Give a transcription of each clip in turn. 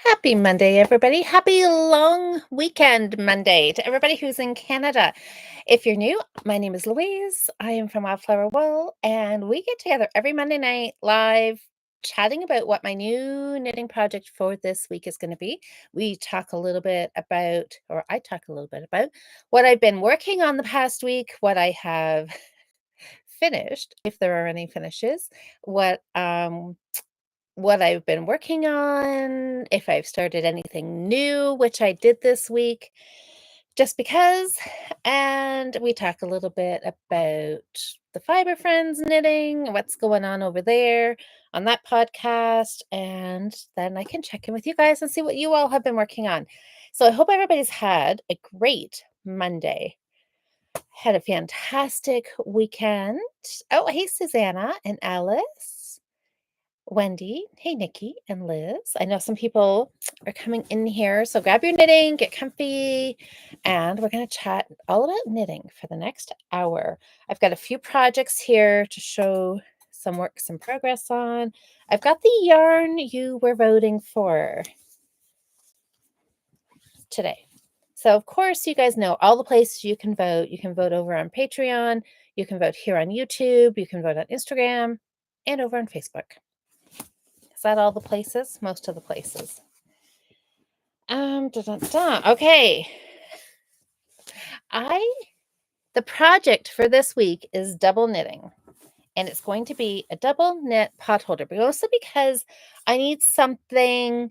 Happy Monday, everybody. Happy long weekend Monday to everybody who's in Canada. If you're new, my name is Louise. I am from Wildflower Wool, and we get together every Monday night live chatting about what my new knitting project for this week is going to be. We talk a little bit about, or I talk a little bit about, what I've been working on the past week, what I have finished, if there are any finishes, what I've been working on, if I've started anything new, which I did this week, just because. And we talk a little bit about the Fiber Friends knitting, what's going on over there on that podcast. And then I can check in with you guys and see what you all have been working on. So I hope everybody's had a great Monday. Had a fantastic weekend. Oh, hey, Susanna and Alice. Wendy, hey Nikki and Liz. I know some people are coming in here, so grab your knitting, get comfy, and we're going to chat all about knitting for the next hour. I've got a few projects here to show some works in progress on. I've got the yarn you were voting for today. So, of course, you guys know all the places you can vote. You can vote over on Patreon, you can vote here on YouTube, you can vote on Instagram, and over on Facebook. Is that all the places? Most of the places. Okay. The project for this week is double knitting, and it's going to be a double knit pot holder, but mostly because I need something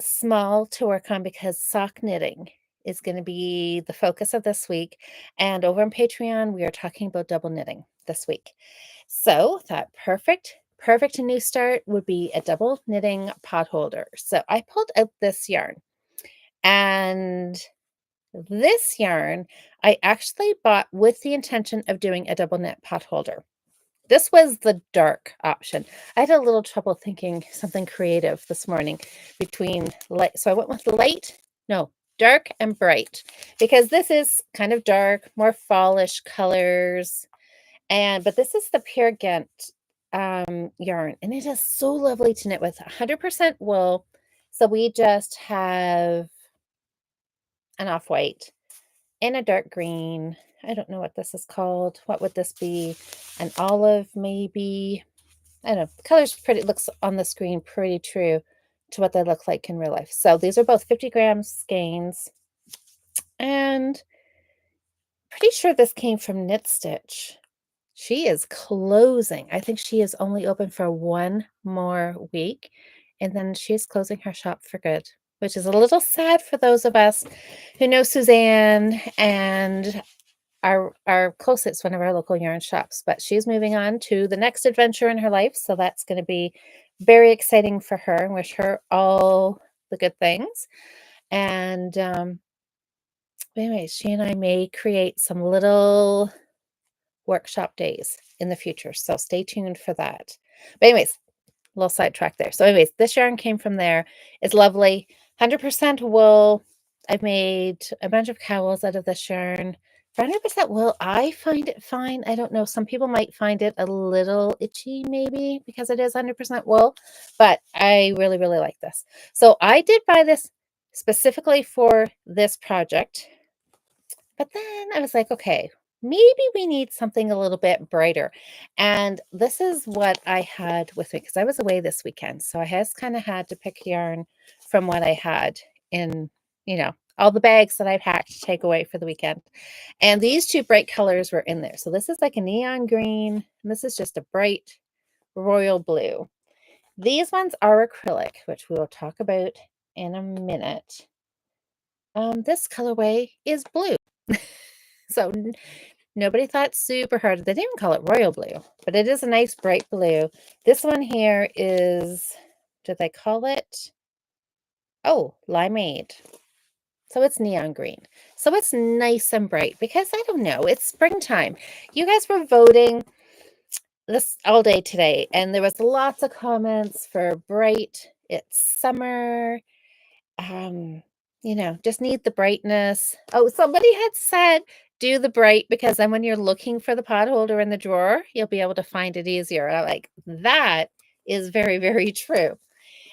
small to work on because sock knitting is going to be the focus of this week. And over on Patreon, we are talking about double knitting this week. So that perfect new start would be a double knitting pot holder. So I pulled out this yarn, and this yarn I actually bought with the intention of doing a double knit pot holder. This was the dark option. I had a little trouble thinking something creative this morning between light. So I went with dark and bright, because this is kind of dark, more fallish colors. But this is the Peer Gynt yarn, and it is so lovely to knit with. 100% wool. So we just have an off-white and a dark green. I don't know what this is called. What would this be? An olive, maybe. I don't know. The color's pretty. It looks on the screen pretty true to what they look like in real life. So these are both 50 grams skeins. And pretty sure this came from Knit Stitch. She is closing. I think she is only open for one more week, and then she's closing her shop for good, which is a little sad for those of us who know Suzanne and are closest one of our local yarn shops. But she's moving on to the next adventure in her life, so that's going to be very exciting for her, and wish her all the good things. And anyways, she and I may create some little workshop days in the future, so stay tuned for that. But anyways, a little sidetrack there. So anyways, this yarn came from there. It's lovely. 100% wool. I've made a bunch of cowls out of this yarn. For 100% wool, I find it fine. I don't know. Some people might find it a little itchy, maybe, because it is 100% wool, but I really, really like this. So I did buy this specifically for this project, but then I was like, okay, maybe we need something a little bit brighter. And this is what I had with me, because I was away this weekend. So I just kind of had to pick yarn from what I had in, all the bags that I've packed to take away for the weekend. And these two bright colors were in there. So this is like a neon green, and this is just a bright royal blue. These ones are acrylic, which we will talk about in a minute. This colorway is blue. So nobody thought super hard. They didn't call it royal blue, but it is a nice bright blue. This one here is, did they call it? Oh, limeade. So it's neon green. So it's nice and bright, because I don't know, it's springtime. You guys were voting this all day today, and there was lots of comments for bright. It's summer. Just need the brightness. Oh, somebody had said do the bright, because then when you're looking for the pot holder in the drawer, you'll be able to find it easier. I'm like, that is very, very true.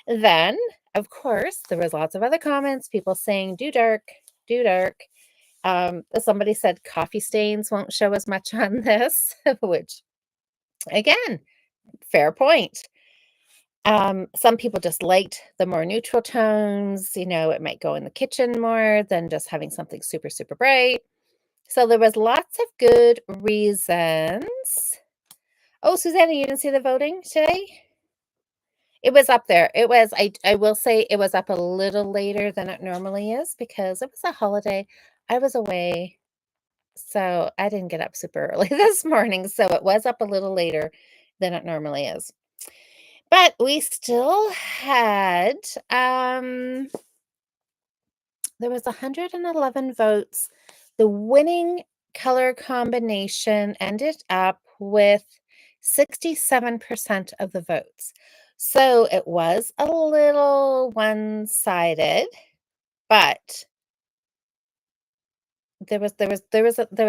Then of course, there was lots of other comments, people saying, "Do dark, do dark." Somebody said coffee stains won't show as much on this, which again, fair point. Some people just liked the more neutral tones, it might go in the kitchen more than just having something super, super bright. So there was lots of good reasons. Oh, Susanna, you didn't see the voting today? It was up there. I will say it was up a little later than it normally is because it was a holiday. I was away, so I didn't get up super early this morning, so it was up a little later than it normally is. But we still had, there was 111 votes. The winning color combination ended up with 67% of the votes. So it was a little one-sided, but there was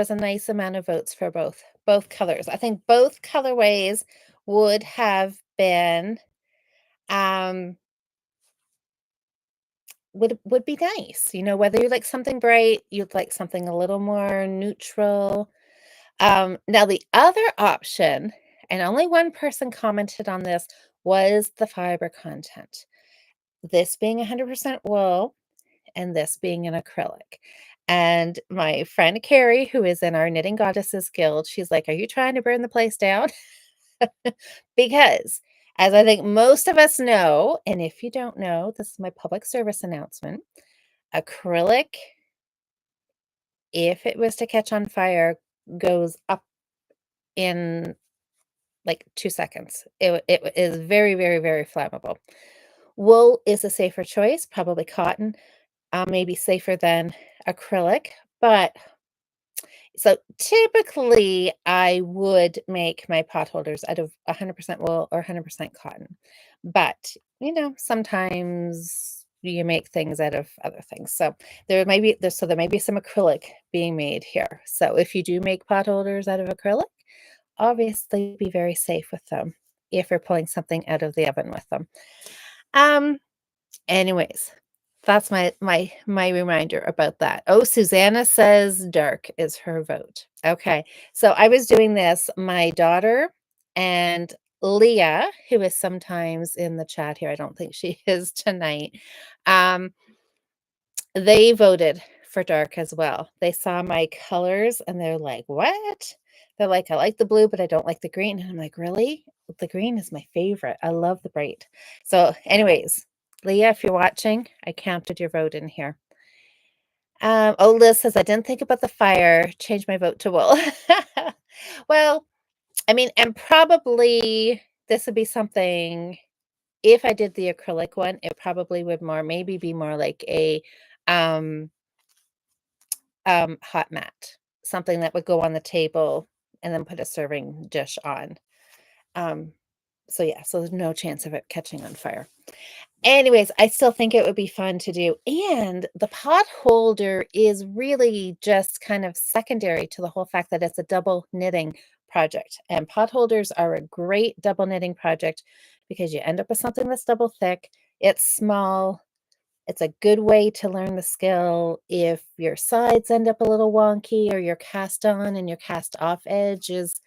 a nice amount of votes for both colors. I think both colorways would have been um would be nice. Whether you like something bright, you'd like something a little more neutral. Now the other option, and only one person commented on this, was the fiber content. This being 100% wool and this being an acrylic. And my friend Carrie, who is in our Knitting Goddesses Guild, she's like, "Are you trying to burn the place down?" Because, as I think most of us know, and if you don't know, this is my public service announcement. Acrylic, if it was to catch on fire, goes up in like 2 seconds. It is very, very, very flammable. Wool is a safer choice, probably cotton, maybe safer than acrylic, but so typically I would make my potholders out of 100% wool or 100% cotton. But, sometimes you make things out of other things. So there may be some acrylic being made here. So if you do make potholders out of acrylic, obviously be very safe with them if you're pulling something out of the oven with them. Um Anyways, that's my reminder about that. Oh, Susanna says dark is her vote. Okay. So I was doing this. My daughter and Leah, who is sometimes in the chat here, I don't think she is tonight. Um, they voted for dark as well. They saw my colors and they're like, "What?" They're like, "I like the blue, but I don't like the green." And I'm like, "Really? The green is my favorite. I love the bright." So, anyways, Leah, if you're watching, I counted your vote in here. Oh, Liz says, "I didn't think about the fire. Change my vote to wool." Well, I mean, and probably this would be something, if I did the acrylic one, it probably would maybe be more like a um hot mat, something that would go on the table and then put a serving dish on. Um, so yeah, so there's no chance of it catching on fire. Anyways, I still think it would be fun to do. And the pot holder is really just kind of secondary to the whole fact that it's a double knitting project. And pot holders are a great double knitting project because you end up with something that's double thick. It's small. It's a good way to learn the skill if your sides end up a little wonky or your cast on and your cast off edge is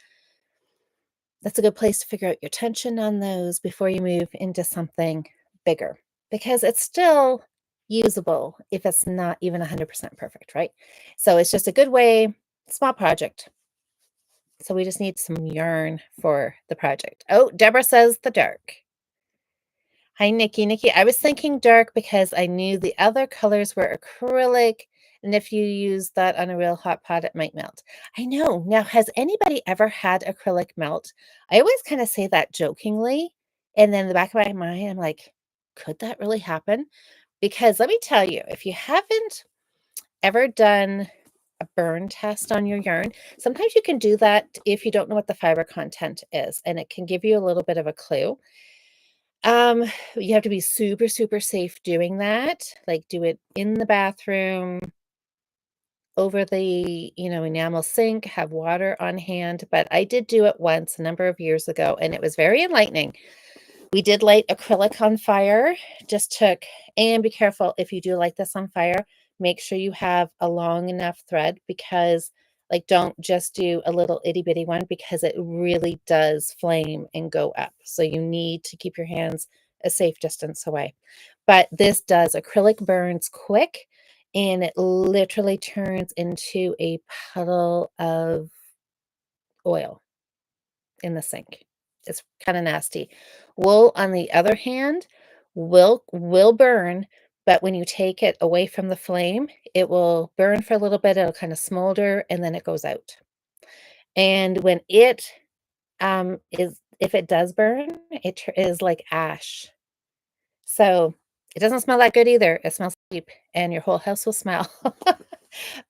that's a good place to figure out your tension on those before you move into something bigger because it's still usable if it's not even 100% perfect, right? So it's just a good way, small project. So we just need some yarn for the project. Oh, Deborah says the dark. Hi, Nikki. Nikki, I was thinking dark because I knew the other colors were acrylic, and if you use that on a real hot pot, it might melt. I know. Now, has anybody ever had acrylic melt? I always kind of say that jokingly, and then in the back of my mind, I'm like, could that really happen? Because let me tell you, if you haven't ever done a burn test on your yarn, sometimes you can do that if you don't know what the fiber content is, and it can give you a little bit of a clue. Um, you have to be super, super safe doing that. Like, do it in the bathroom, over the, enamel sink, have water on hand. But I did do it once a number of years ago, and it was very enlightening We did light acrylic on fire, just took, and be careful if you do light this on fire, make sure you have a long enough thread because, like, don't just do a little itty bitty one because it really does flame and go up. So you need to keep your hands a safe distance away. But this does, acrylic burns quick and it literally turns into a puddle of oil in the sink. It's kinda nasty. Wool, on the other hand, will burn, but when you take it away from the flame, it will burn for a little bit, it'll kinda smolder, and then it goes out. And when it, is if it does burn, it is like ash. So, it doesn't smell that good either, it smells cheap, and your whole house will smell.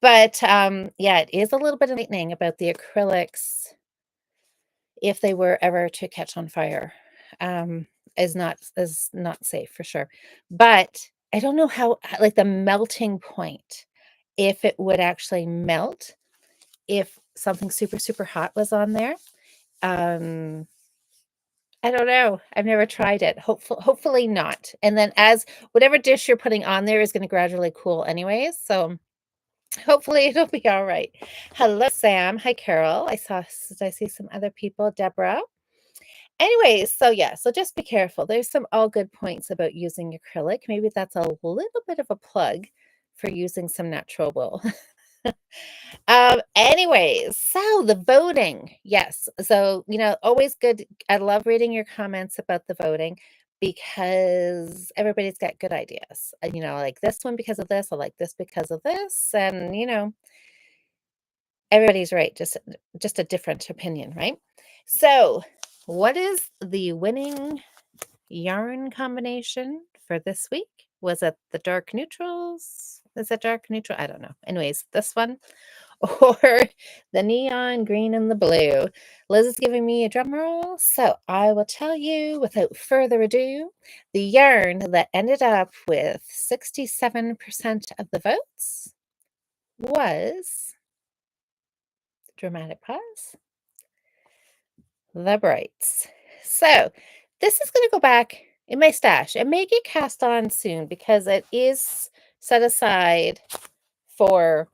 But, yeah, it is a little bit enlightening about the acrylics if they were ever to catch on fire, um, is not safe for sure. But I don't know how like, the melting point, if it would actually melt if something super, super hot was on there. Um, I don't know. I've never tried it. Hopefully not. And then as whatever dish you're putting on there is gonna gradually cool anyways, so hopefully it'll be alright. Hello, Sam. Hi, Carol. I see some other people, Deborah. Anyways, so yeah, so just be careful. There's some all good points about using acrylic. Maybe that's a little bit of a plug for using some natural wool. Anyways, so the voting. Yes. So, always good. I love reading your comments about the voting because everybody's got good ideas. I like this one because of this, I like this because of this. And everybody's right, just a different opinion, right? So, what is the winning yarn combination for this week? Was it the dark neutrals? Is it dark neutral? I don't know. Anyways, this one or the neon green and the blue. Liz is giving me a drum roll, so I will tell you without further ado, the yarn that ended up with 67% of the votes was, dramatic pause, the brights. So this is going to go back in my stash. It may get cast on soon because it is set aside for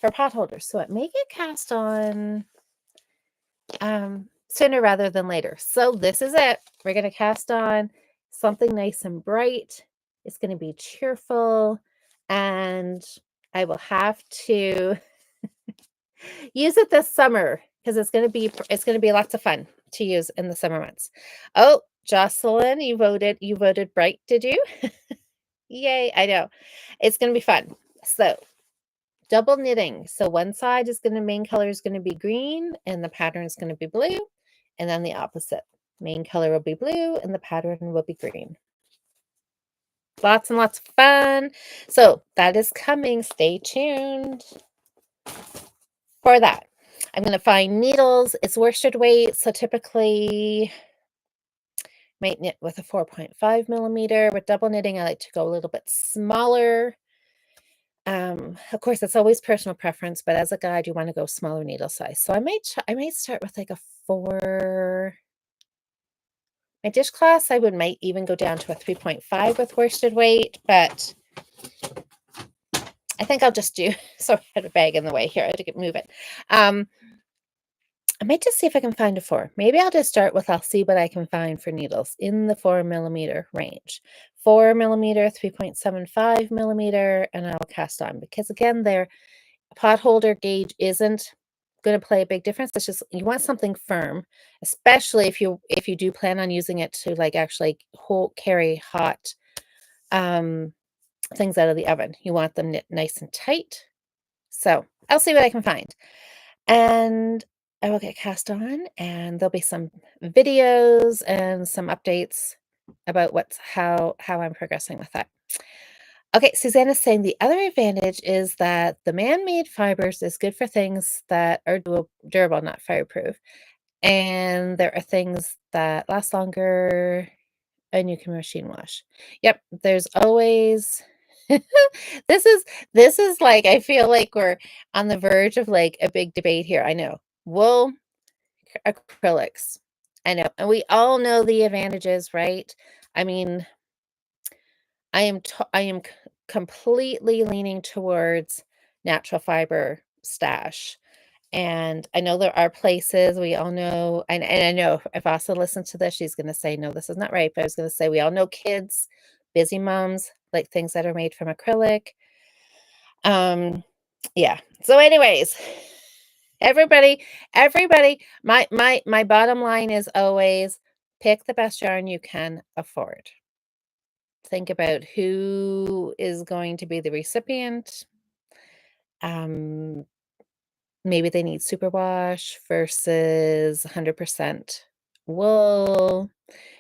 potholders. So it may get cast on sooner rather than later. So this is it. We're going to cast on something nice and bright. It's going to be cheerful, and I will have to use it this summer because it's going to be lots of fun to use in the summer months. Oh, Jocelyn, you voted bright, did you? Yay, I know. It's going to be fun. So, double knitting. So one side is going to main color is going to be green and the pattern is going to be blue, and then the opposite. Main color will be blue and the pattern will be green. Lots and lots of fun. So, that is coming. Stay tuned for that. I'm going to find needles. It's worsted weight, so typically might knit with a 4.5 millimeter. With double knitting, I like to go a little bit smaller. Of course, it's always personal preference, but as a guide, you want to go smaller needle size. So I might start with like a 4. My dish class, might even go down to a 3.5 with worsted weight, but I think I'll just do. So I had a bag in the way here. I had to move it. I might just see if I can find a 4. Maybe I'll just start with, I'll see what I can find for needles in the 4 millimeter range. 4 millimeter, 3.75 millimeter, and I'll cast on because again, their potholder gauge isn't going to play a big difference. It's just you want something firm, especially if you do plan on using it to like actually carry hot things out of the oven. You want them knit nice and tight. So I'll see what I can find. And I will get cast on, and there'll be some videos and some updates about how I'm progressing with that. Okay, Susanna's saying the other advantage is that the man-made fibers is good for things that are durable, not fireproof. And there are things that last longer and you can machine wash. Yep, there's always this is like I feel like we're on the verge of like a big debate here. I know. Wool acrylics. I know, and we all know the advantages, right? I mean, I am c completely leaning towards natural fiber stash, and I know there are places we all know and I know if Asa listens to this, she's gonna say, "No, this is not right," but I was gonna say we all know kids, busy moms, like things that are made from acrylic. Um, yeah. So anyways, everybody everybody my bottom line is always pick the best yarn you can afford. Think about who is going to be the recipient. Um, maybe they need superwash versus 100% wool.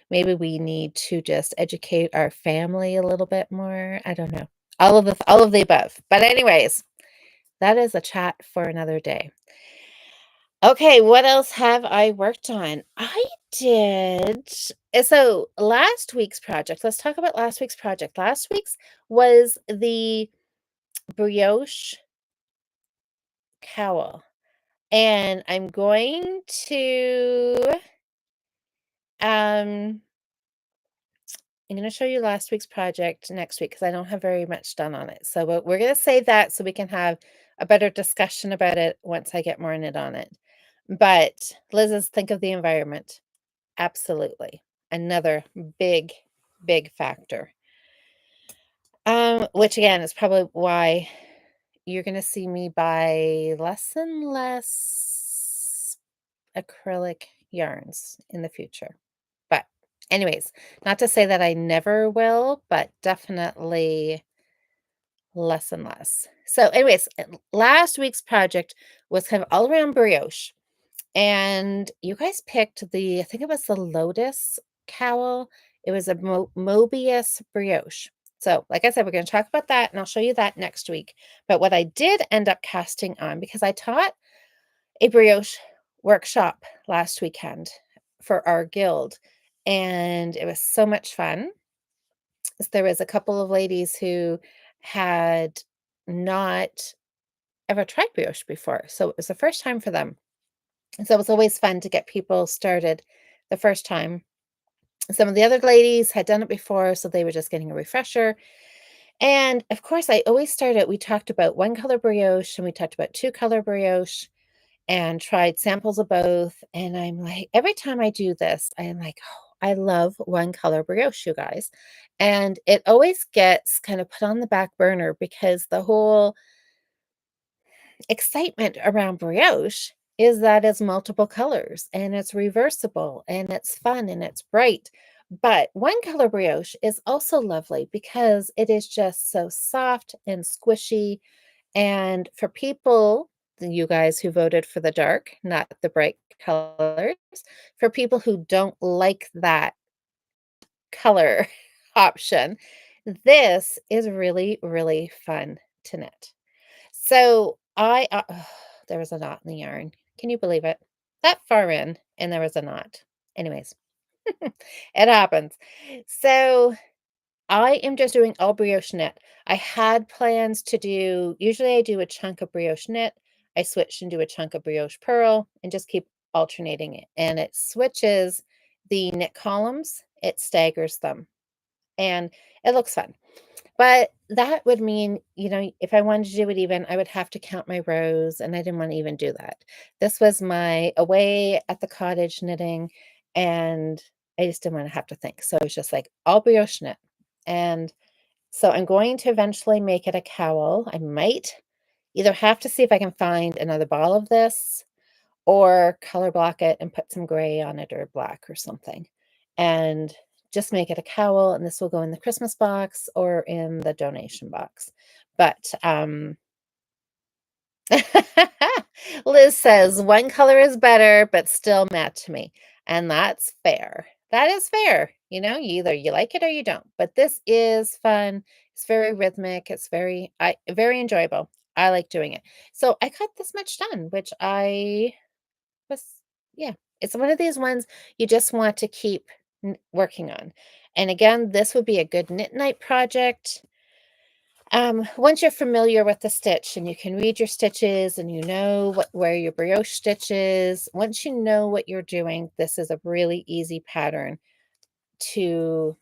Maybe we need to just educate our family a little bit more. I don't know. All of the above. But anyways, that is a chat for another day. Okay, what else have I worked on? I did so last week's project, let's talk about last week's project. Last week's was the brioche cowl, and I'm going to, um I'm gonna show you last week's project next week because I don't have very much done on it. So, but we're gonna save that so we can have a better discussion about it once I get more in it on it. But Liz's think of the environment. Absolutely. Another big, big factor. Which again is probably why you're gonna see me buy less and less acrylic yarns in the future. But anyways, not to say that I never will, but definitely less and less. So anyways, last week's project was kind of all around brioche. And you guys picked I think it was the Lotus cowl. It was a Mobius brioche. So, like I said, we're going to talk about that and I'll show you that next week. But what I did end up casting on, because I taught a brioche workshop last weekend for our guild, and it was so much fun. There was a couple of ladies who had not ever tried brioche before. So, it was the first time for them. So it was always fun to get people started the first time. Some of the other ladies had done it before, so they were just getting a refresher. And of course, I always started, we talked about one color brioche and we talked about two color brioche and tried samples of both. And I'm like, every time I do this, I am like, oh, I love one color brioche, you guys. And it always gets kind of put on the back burner because the whole excitement around brioche is that it's multiple colors and it's reversible and it's fun and it's bright. But one color brioche is also lovely because it is just so soft and squishy. And for people, you guys who voted for the dark, not the bright colors, for people who don't like that color option, this is really, really fun to knit. So there was a knot in the yarn. Can you believe it? That far in, and there was a knot. Anyways, it happens. So I am just doing all brioche knit. I had plans to do, usually I do a chunk of brioche knit. I switch and do a chunk of brioche purl and just keep alternating it. And it switches the knit columns, it staggers them, and it looks fun. But that would mean, if I wanted to do it even, I would have to count my rows, and I didn't want to even do that. This was my away at the cottage knitting, and I just didn't want to have to think. So it was just like all brioche knit. And so I'm going to eventually make it a cowl. I might either have to see if I can find another ball of this or color block it and put some gray on it or black or something. And just make it a cowl, and this will go in the Christmas box or in the donation box. But Liz says one color is better, but still matte to me. And that's fair. That is fair. Either you like it or you don't. But this is fun. It's very rhythmic. It's very enjoyable. I like doing it. So I got this much done, which I was, yeah. It's one of these ones you just want to keep working on. And again, this would be a good knit night project. Once you're familiar with the stitch and you can read your stitches and you know where your brioche stitch is, once you know what you're doing, this is a really easy pattern to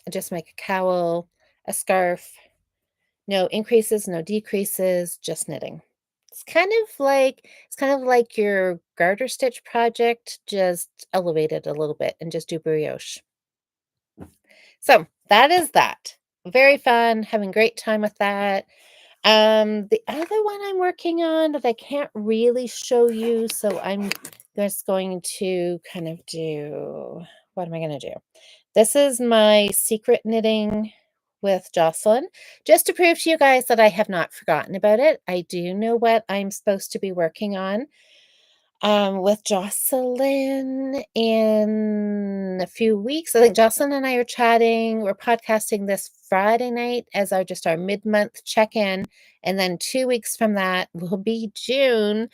just make a cowl, a scarf, no increases, no decreases, just knitting. It's kind of like your garter stitch project, just elevated a little bit and just do brioche. So that is that. Very fun, having great time with that. The other one I'm working on that I can't really show you, so I'm just going to kind of do, what am I going to do? This is my secret knitting with Jocelyn, just to prove to you guys that I have not forgotten about it. I do know what I'm supposed to be working on with Jocelyn in a few weeks. I think Jocelyn and I are chatting. We're podcasting this Friday night as our mid-month check-in, and then 2 weeks from that will be June,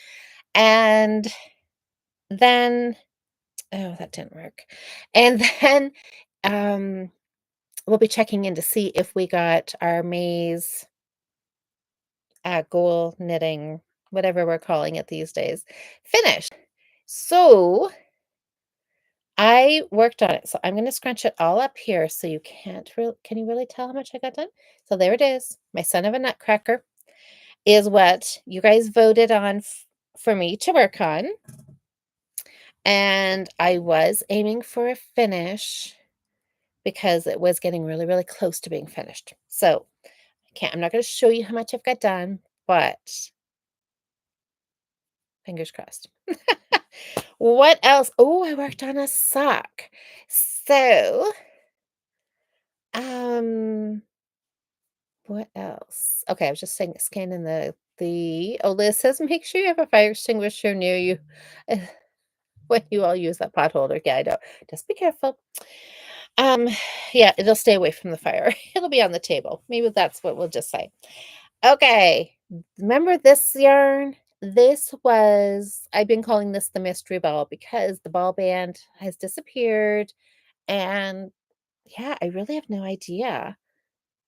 and then oh, that didn't work. And then we'll be checking in to see if we got our May's goal knitting, whatever we're calling it these days, finished. So I worked on it, so I'm gonna scrunch it all up here so you can't real can you really tell how much I got done? So there it is. My son of a nutcracker is what you guys voted on for me to work on, and I was aiming for a finish because it was getting really, really close to being finished. So, I'm not gonna show you how much I've got done, but fingers crossed. What else? Oh, I worked on a sock. So, um what else? Okay, I was just saying scanning oh, Liz says, "Make sure you have a fire extinguisher near you, uh, when you all use that pot holder." Yeah, I know. Just be careful. Um, yeah, it'll stay away from the fire. It'll be on the table. Maybe that's what we'll just say. Okay, remember this yarn? I've been calling this the mystery ball because the ball band has disappeared, and yeah, I really have no idea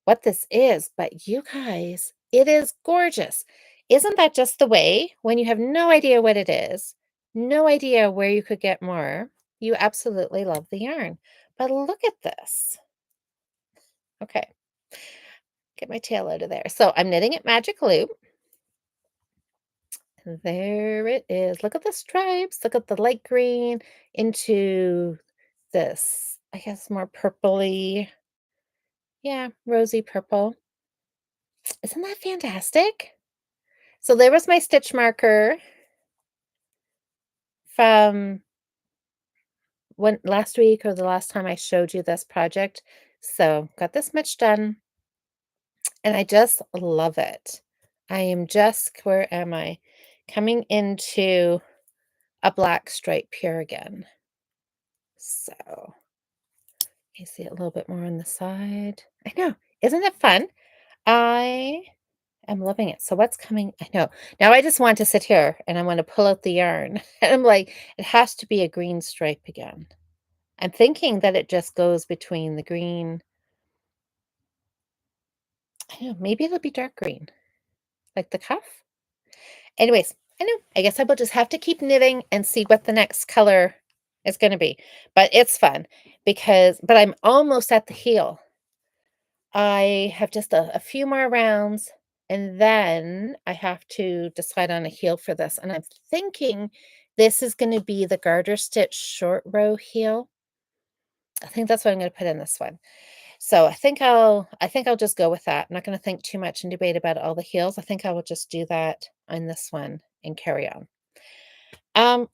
what this is, but you guys, it is gorgeous. Isn't that just the way when you have no idea what it is, no idea where you could get more? You absolutely love the yarn. But look at this. Okay, get my tail out of there. So I'm knitting it magic loop. There it is. Look at the stripes. Look at the light green into this, I guess, more purpley. Yeah, rosy purple. Isn't that fantastic? So there was my stitch marker from when last week or the last time I showed you this project. So got this much done and I just love it. I am just, where am I? Coming into a black stripe here again. So you see it a little bit more on the side. I know. Isn't it fun? I am loving it. So what's coming? I know. Now I just want to sit here and I want to pull out the yarn. And I'm like, it has to be a green stripe again. I'm thinking that it just goes between the green. I don't know, maybe it'll be dark green, like the cuff. Anyways, I know. I guess I will just have to keep knitting and see what the next color is going to be. But it's fun but I'm almost at the heel. I have just a few more rounds and then I have to decide on a heel for this. And I'm thinking this is going to be the garter stitch short row heel. I think that's what I'm going to put in this one. So I think I'll just go with that. I'm not gonna think too much and debate about all the heels. I think I will just do that on this one and carry on.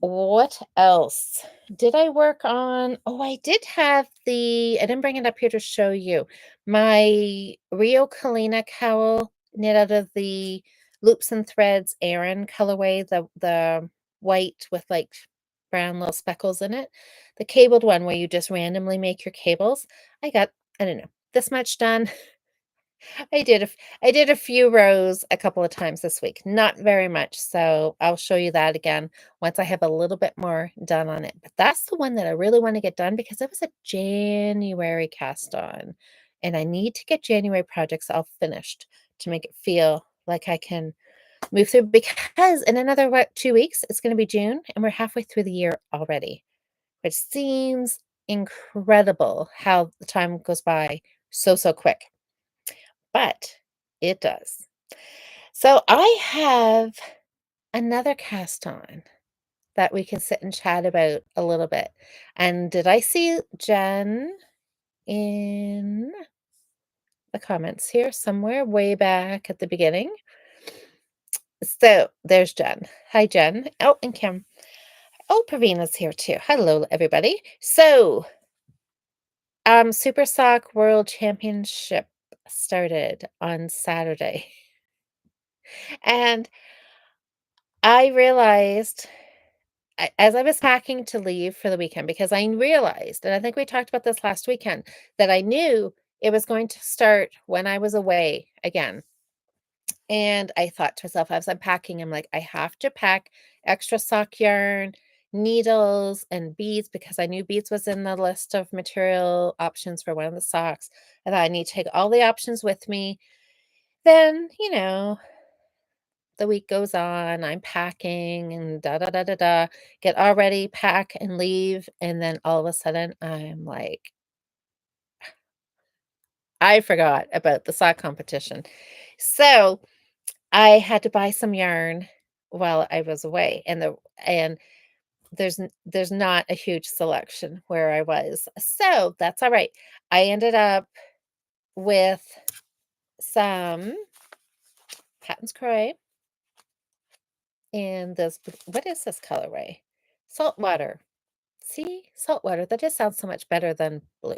What else did I work on? Oh, I didn't bring it up here to show you. My Rio Kalina cowl knit out of the Loops and Threads Aran colorway, the white with like brown little speckles in it. The cabled one where you just randomly make your cables. I got, I don't know, this much done. I did a few rows a couple of times this week, not very much, so I'll show you that again once I have a little bit more done on it, but that's the one that I really wanna get done because it was a January cast on. and I need to get January projects all finished to make it feel like I can move through because in another, what, 2 weeks, it's gonna be June, and we're halfway through the year already, which seems incredible how the time goes by so, so quick, but it does. So I have another cast on that we can sit and chat about a little bit. And did I see Jen in the comments here somewhere way back at the beginning? So there's Jen. Hi, Jen. Oh, and Kim. Oh, Pravina's here too. Hello, everybody. So, Super Sock World Championship started on Saturday. And I realized as I was packing to leave for the weekend, because I realized, and I think we talked about this last weekend, that I knew it was going to start when I was away again. And I thought to myself, as I'm packing, I'm like, I have to pack extra sock yarn, needles, and beads because I knew beads was in the list of material options for one of the socks. I thought I need to take all the options with me. Then, the week goes on, I'm packing and da da da da da, get all ready, pack and leave. And then all of a sudden, I'm like, I forgot about the sock competition. So I had to buy some yarn while I was away. And there's not a huge selection where I was. So that's all right. I ended up with some Patton's Croy and what is this colorway? Saltwater. See? Saltwater. That just sounds so much better than blue.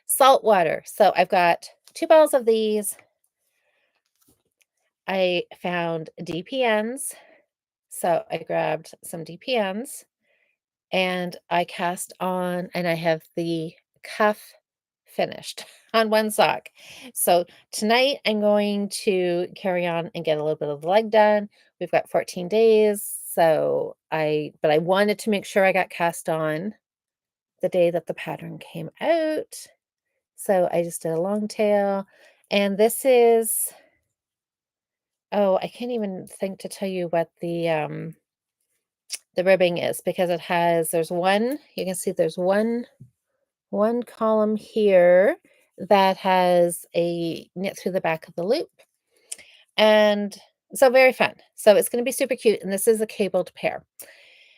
Saltwater. So I've got 2 balls of these. I found DPNs. So I grabbed some DPNs and I cast on, and I have the cuff finished on one sock. So tonight I'm going to carry on and get a little bit of the leg done. We've got 14 days. But I wanted to make sure I got cast on the day that the pattern came out. So I just did a long tail. And this is, oh, I can't even think to tell you what the ribbing is because there's one, you can see there's one column here that has a knit through the back of the loop. And so very fun. So it's going to be super cute. And this is a cabled pair.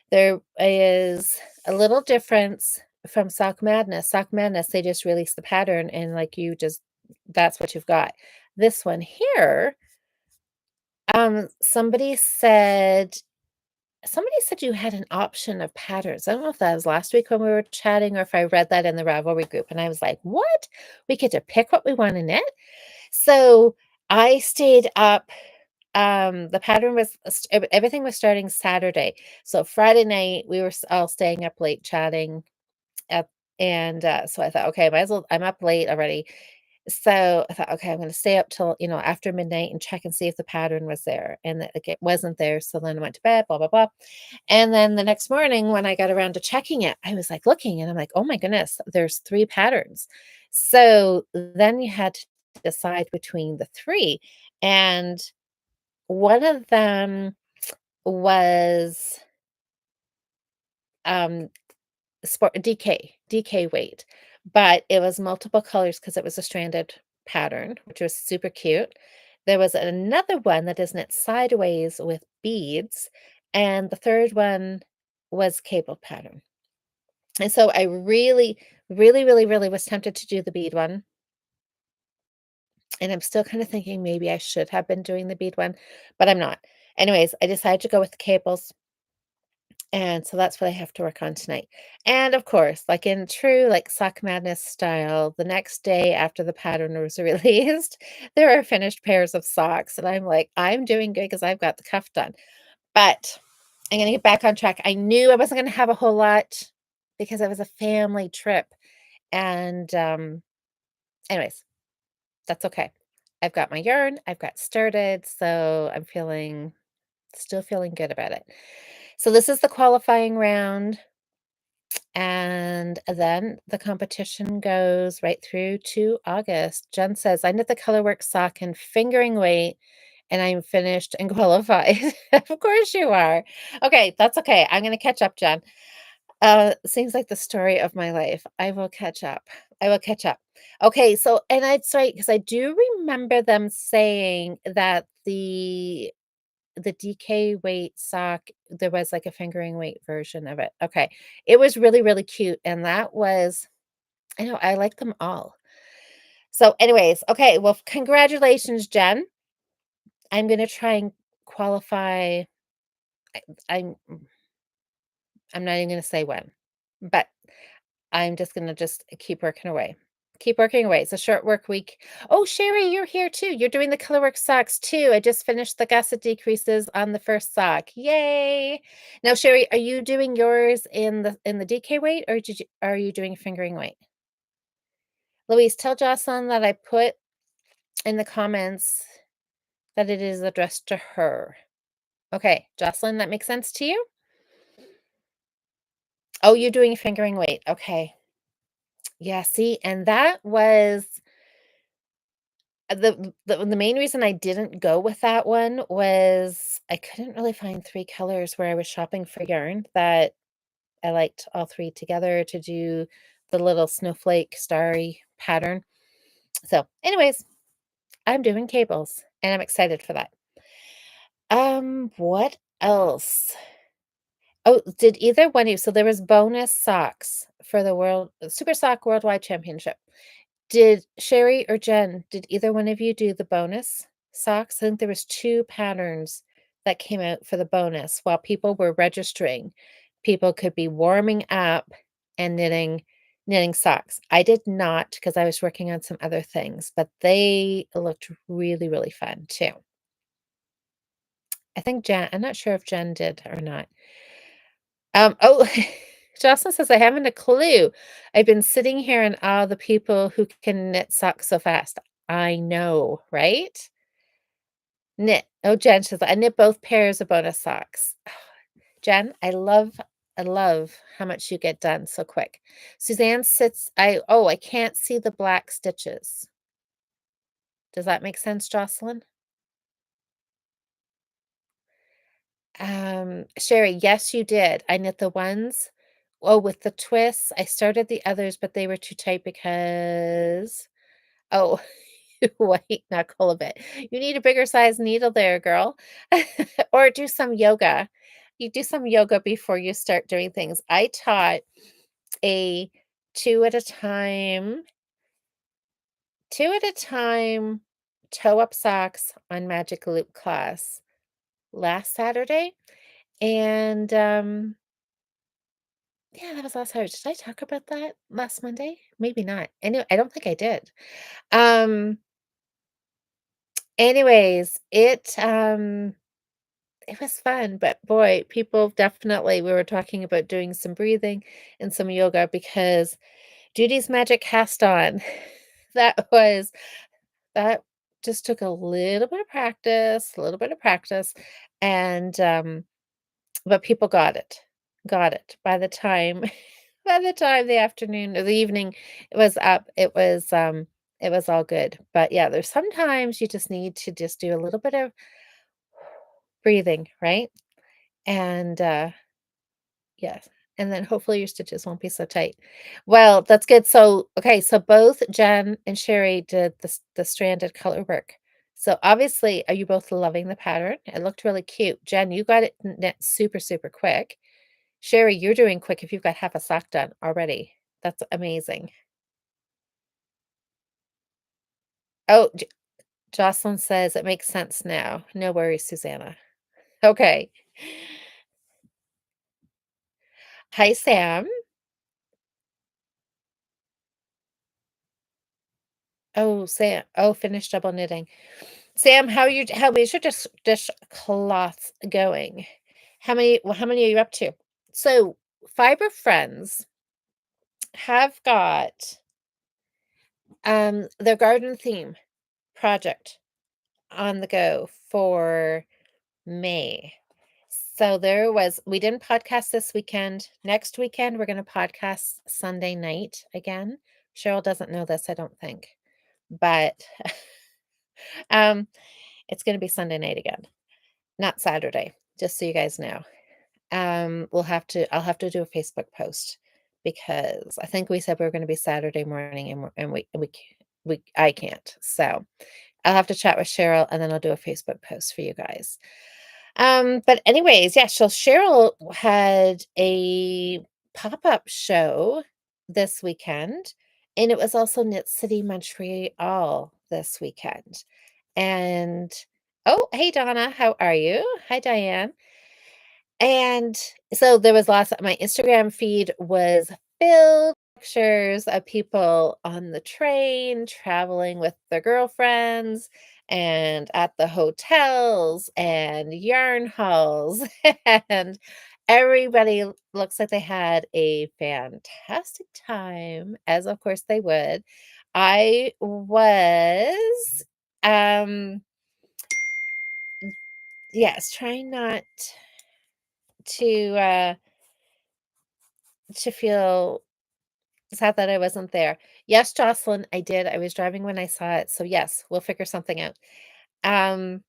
There is a little difference from Sock Madness. Sock Madness, they just release the pattern and that's what you've got. This one here, somebody said you had an option of patterns. I don't know if that was last week when we were chatting or if I read that in the Ravelry group. And I was like, what? We get to pick what we want to knit? So I stayed up. The pattern was everything was starting Saturday. So Friday night we were all staying up late chatting up, and so I thought, okay, might as well. I'm up late already. So I thought, okay, I'm going to stay up till after midnight and check and see if the pattern was there, and that like, it wasn't there. So then I went to bed, blah blah blah, and then the next morning when I got around to checking it, I was like looking, and I'm like, oh my goodness, there's 3 patterns. So then you had to decide between the three, and one of them was um sport DK weight, but it was multiple colors because it was a stranded pattern, which was super cute. There was another one that is knit sideways with beads, and the third one was cable pattern. And so I really, really, really, really was tempted to do the bead one. And I'm still kind of thinking maybe I should have been doing the bead one, but I'm not. Anyways, I decided to go with the cables. And so that's what I have to work on tonight. And of course, like in true like Sock Madness style, the next day after the pattern was released, there are finished pairs of socks. And I'm like, I'm doing good because I've got the cuff done. But I'm gonna get back on track. I knew I wasn't gonna have a whole lot because it was a family trip. And anyways, that's okay. I've got my yarn, I've got started, so I'm still feeling good about it. So this is the qualifying round. And then the competition goes right through to August. Jen says, "I knit the colorwork sock in fingering weight, and I'm finished and qualified." Of course you are. Okay, that's okay. I'm gonna catch up, Jen. Seems like the story of my life. I will catch up. I will catch up. Okay, so and I'd say because I do remember them saying that the DK weight sock, there was like a fingering weight version of it. Okay. It was really, really cute. And that was, I know, I like them all. So, anyways, okay. Well, congratulations, Jen. I'm going to try and qualify. I, I'm, I'm not even going to say when, but I'm just gonna just keep working away. Keep working away. It's a short work week. Oh, Sherry, you're here too. You're doing the colorwork socks too. I just finished the gusset decreases on the first sock. Yay! Now, Sherry, are you doing yours in the DK weight or are you doing fingering weight? Louise, tell Jocelyn that I put in the comments that it is addressed to her. Okay, Jocelyn, that makes sense to you? Oh, you're doing fingering weight. Okay. Yeah, see, and that was the main reason I didn't go with that one was I couldn't really find 3 colors where I was shopping for yarn that I liked all 3 together to do the little snowflake starry pattern. So, anyways, I'm doing cables, and I'm excited for that. What else? Oh, did either one of you so there was bonus socks for the World Super Sock Worldwide Championship. Did Sherry or Jen, did either one of you do the bonus socks? I think there was 2 patterns that came out for the bonus while people were registering. People could be warming up and knitting socks. I did not because I was working on some other things, but they looked really, really fun too. I think Jen I'm not sure if Jen did or not. Oh, Jocelyn says, "I haven't a clue. I've been sitting here and all the people who can knit socks so fast." I know, right? Knit. Oh, Jen says, "I knit both pairs of bonus socks." Jen, I love how much you get done so quick. Suzanne sits I can't see the black stitches. Does that make sense, Jocelyn? Sherry, yes, you did. I knit the ones with the twists. I started the others, but they were too tight because oh, white knuckle a bit. You need a bigger size needle there, girl. Or do some yoga. You do some yoga before you start doing things. I taught a 2 at a time 2 at a time toe up socks on Magic Loop class last Saturday, and, yeah, that was last Saturday. Did I talk about that last Monday? Maybe not. Anyway, I don't think I did. Um, anyways, it was fun, but boy, people definitely we were talking about doing some breathing and some yoga because Judy's magic cast on. That was that just took a little bit of practice, and, but people got it. By the time by the time the afternoon or the evening was up, it was all good. But yeah, there's sometimes you just need to just do a little bit of breathing, right? And, yes, and then hopefully your stitches won't be so tight. Well, that's good. So, okay, so both Jen and Sherry did the stranded color work. So obviously, are you both loving the pattern? It looked really cute. Jen, you got it knit super, super quick. Sherry, you're doing quick if you've got half a sock done already. That's amazing. Oh, Jocelyn says it makes sense now. No worries, Susanna. Okay. Hi, Sam. Oh, Sam. Oh, finished double knitting. Sam, how is your dishcloths going? How many are you up to? So, Fiber Friends have got their garden theme project on the go for May. So we didn't podcast this weekend. Next weekend, we're gonna podcast Sunday night again. Cheryl doesn't know this, I don't think, but, um, it's gonna be Sunday night again, not Saturday, just so you guys know. I'll have to do a Facebook post because I think we said we were gonna be Saturday morning and I can't. So, I'll have to chat with Cheryl and then I'll do a Facebook post for you guys. But anyways, yeah, so Cheryl had a pop-up show this weekend, and it was also Knit City Montreal this weekend. And oh, hey Donna, how are you? Hi Diane. And so there was lots my Instagram feed was filled with pictures of people on the train traveling with their girlfriends and at the hotels and yarn halls and everybody looks like they had a fantastic time, as of course they would. I was um yes, trying not to feel sad that I wasn't there. Yes, Jocelyn, I did. I was driving when I saw it. So yes, we'll figure something out. Um,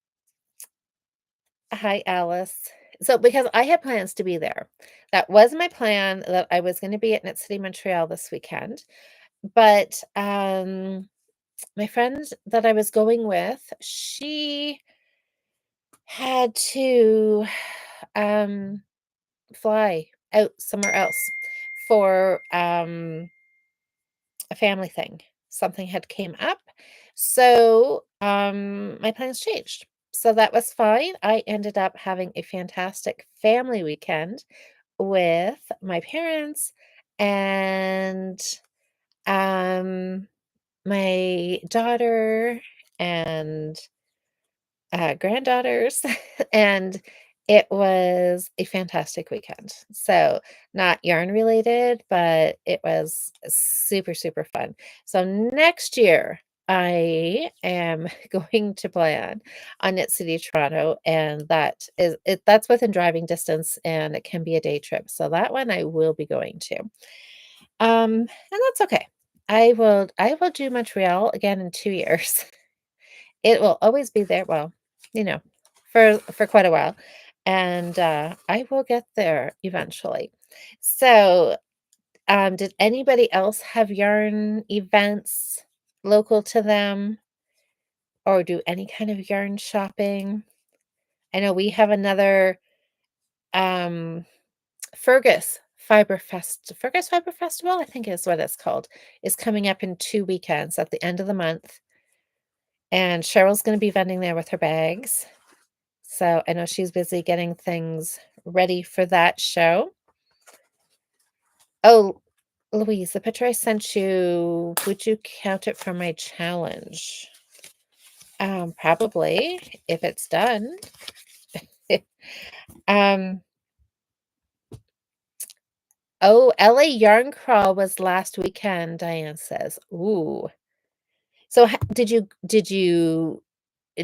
hi, Alice. So because I had plans to be there. That was my plan that I was going to be at Knit City Montreal this weekend. But my friend that I was going with, she had to um fly out somewhere else for a family thing. Something had came up. So, my plans changed. So that was fine. I ended up having a fantastic family weekend with my parents and um my daughter and granddaughters, and it was a fantastic weekend. So, not yarn related, but it was super, super fun. So, next year, I am going to plan on Knit City, Toronto, and that's within driving distance and it can be a day trip. So that one I will be going to. And that's okay. I will do Montreal again in 2 years. It will always be there, well, you know, for quite a while, and, I will get there eventually. So, did anybody else have yarn events local to them or do any kind of yarn shopping? I know we have another, um, Fergus Fiber Festival, I think is what it's called, is coming up in 2 weekends at the end of the month, and Cheryl's gonna be vending there with her bags. So I know she's busy getting things ready for that show. Oh, Louise, the picture I sent you, would you count it for my challenge? Probably if it's done. um, oh, LA Yarn Crawl was last weekend, Diane says. Ooh. So did you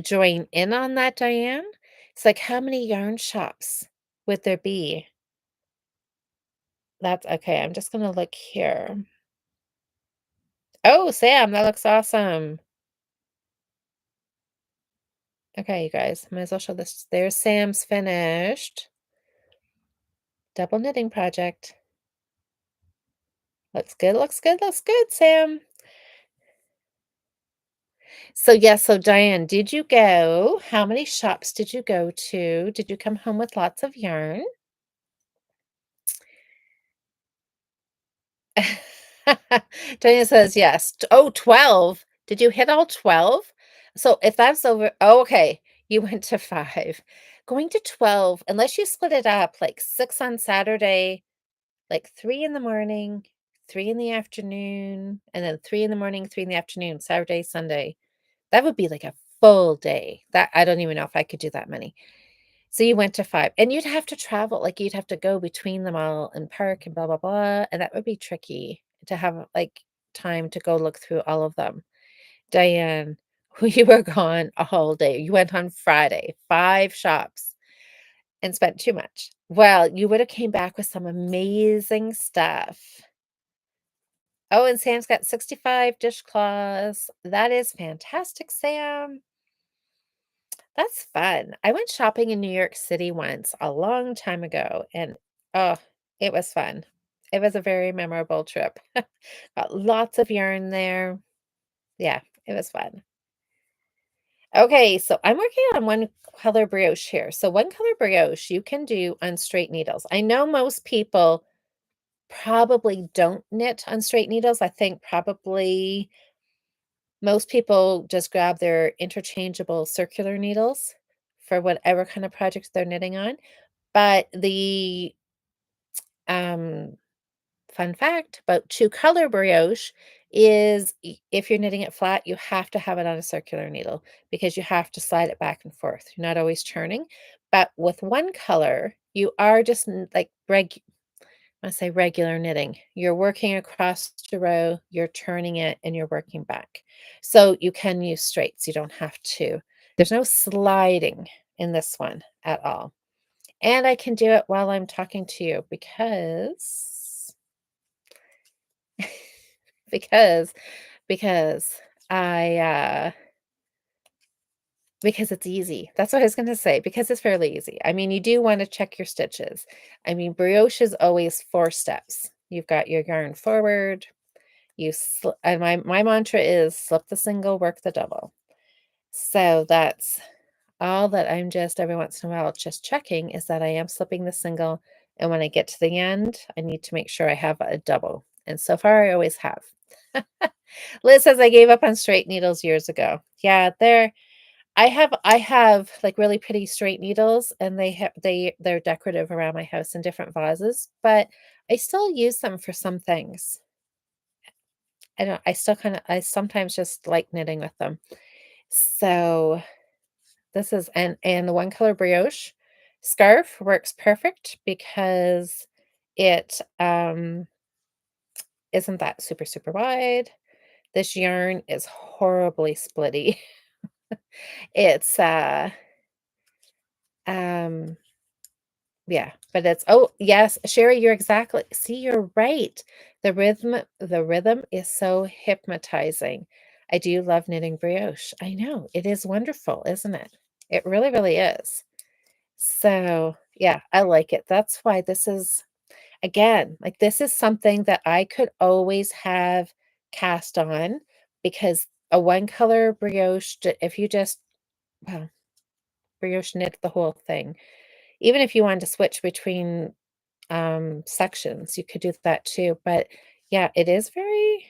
join in on that, Diane? It's like how many yarn shops would there be? That's okay. I'm just gonna look here. Oh, Sam, that looks awesome. Okay, you guys, might as well show this. There's Sam's finished double knitting project. Looks good, looks good, looks good, Sam. So, yes, so Diane, did you go? How many shops did you go to? Did you come home with lots of yarn? Diane says yes. Oh, 12. Did you hit all 12? So if that's over, oh, okay, you went to 5. Going to 12, unless you split it up like 6 on Saturday, like 3 in the morning, 3 in the afternoon, and then 3 in the morning, 3 in the afternoon, Saturday, Sunday. That would be like a full day. That I don't even know if I could do that many. So you went to 5, and you'd have to travel, like, you'd have to go between them all and park and blah, blah, blah, and that would be tricky to have, like, time to go look through all of them. Diane, you were gone a whole day. You went on Friday, 5 shops. and spent too much. Well, you would have came back with some amazing stuff. Oh, and Sam's got 65 dishcloths. That is fantastic, Sam. That's fun. I went shopping in New York City once a long time ago, and oh, it was fun. It was a very memorable trip. Got lots of yarn there. Yeah, it was fun. Okay, so I'm working on one color brioche here. So one color brioche you can do on straight needles. I know most people probably don't knit on straight needles. I think probably most people just grab their interchangeable circular needles for whatever kind of project they're knitting on. But the um, fun fact about two color brioche is if you're knitting it flat, you have to have it on a circular needle because you have to slide it back and forth. You're not always turning. But with one color, you are just like I say regular knitting. You're working across the row, you're turning it, and you're working back. So you can use straights. You don't have to. There's no sliding in this one at all. And I can do it while I'm talking to you because because I because it's easy. That's what I was going to say because it's fairly easy. I mean, you do want to check your stitches. I mean, brioche is always 4 steps. You've got your yarn forward, and my mantra is slip the single, work the double. So that's all that I'm just every once in a while just checking is that I am slipping the single, and when I get to the end, I need to make sure I have a double, and so far I always have. Liz says I gave up on straight needles years ago. Yeah, I have like really pretty straight needles, and they're decorative around my house in different vases, but I still use them for some things. I sometimes just like knitting with them. So this is and the one color brioche scarf works perfect because it isn't that super, super wide. This yarn is horribly splitty. It's um yeah, but it's oh yes, Sherry, you're exactly see, you're right. The rhythm is so hypnotizing. I do love knitting brioche. I know, it is wonderful, isn't it? It really, really is. So, yeah, I like it. That's why this is again, like, this is something that I could always have cast on because a one color brioche, if you just, well, brioche knit the whole thing. Even if you wanted to switch between sections, you could do that too. But yeah, it is very,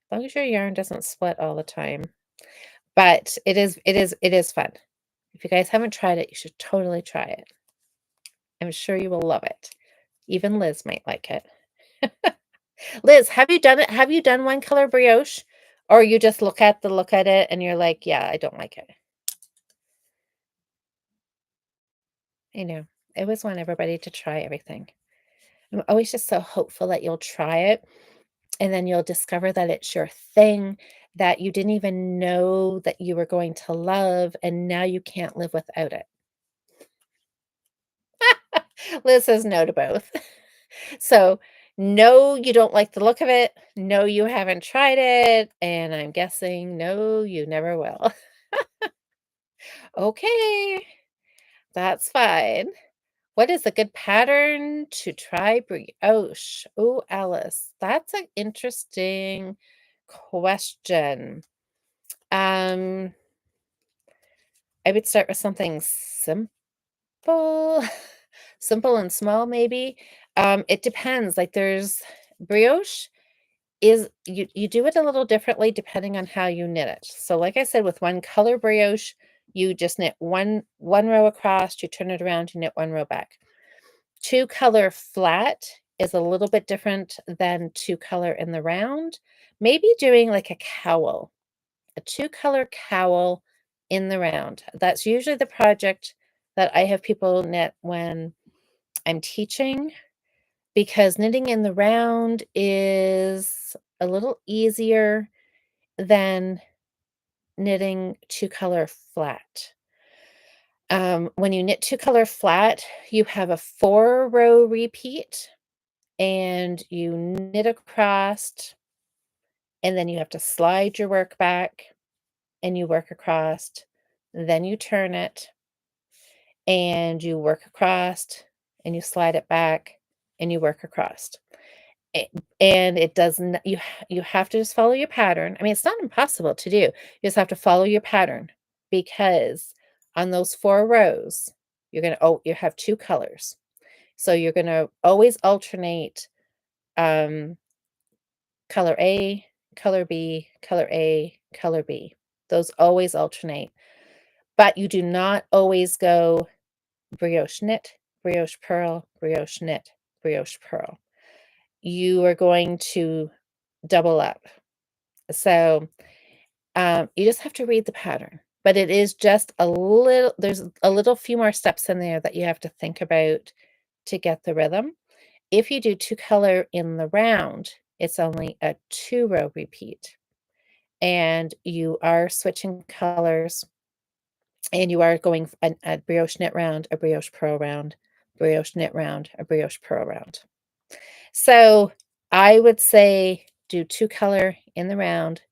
as long as your yarn doesn't split all the time. But it is fun. If you guys haven't tried it, you should totally try it. I'm sure you will love it. Even Liz might like it. Liz, have you done it? Have you done one color brioche? Or you just look at it and you're like, yeah, I don't like it. I know. I always want everybody to try everything. I'm always just so hopeful that you'll try it and then you'll discover that it's your thing that you didn't even know that you were going to love, and now you can't live without it. Liz says no to both. So, no, you don't like the look of it. No, you haven't tried it. And I'm guessing, no, you never will. Okay, that's fine. What is a good pattern to try brioche? Oh, Alice, that's an interesting question. Um, I would start with something simple, simple and small, maybe. It depends. Like there's brioche is you do it a little differently depending on how you knit it. So like I said, with one color brioche, you just knit one row across, you turn it around, you knit one row back. Two color flat is a little bit different than two color in the round. Maybe doing like a cowl, a two color cowl in the round. That's usually the project that I have people knit when I'm teaching because knitting in the round is a little easier than knitting two color flat. When you knit 2-color flat, you have a 4-row repeat, and you knit across, and then you have to slide your work back, and you work across, then you turn it, and you work across, and you slide it back, and you work across. A and it doesn't you have to just follow your pattern. I mean, it's not impossible to do. You just have to follow your pattern because on those 4 rows, you have 2 colors. So you're gonna always alternate, um, color A, color B, color A, color B. Those always alternate, but you do not always go brioche knit, brioche purl, brioche knit, brioche purl. You are going to double up. So, you just have to read the pattern, but it is just there's a little few more steps in there that you have to think about to get the rhythm. If you do 2 color in the round, it's only a 2-row repeat, and you are switching colors, and you are going a brioche knit round, a brioche purl round, brioche knit round, a brioche purl round. So, I would say do 2 color in the round,